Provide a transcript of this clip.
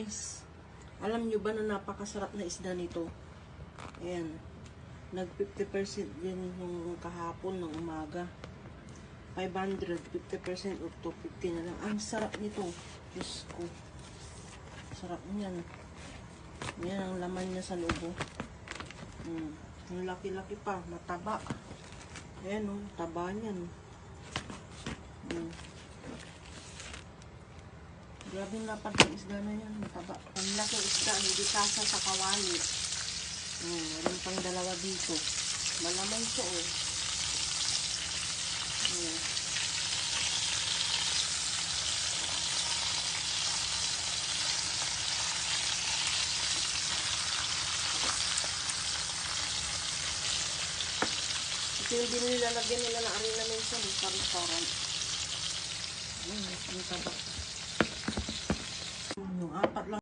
Guys, alam nyo ba na napakasarap na isda nito? Ayan. Nag 50% din yung kahapon ng umaga. 500, 50% of 250 na lang. Ang sarap nito. Diyos ko. Sarap niyan. Yan ang laman niya sa loob. Yung laki-laki pa. Mataba. Ayan o. Taba niyan. Grabe yung lapad ng isda na yan. Mataba. Ang laki isda. Hindi kasa sa kawali. Meron pang dalawa dito. Malamay siya o. Ito yung nilalagyan nila na arena minsan sa restaurant. Ang taba. Yung apat lang.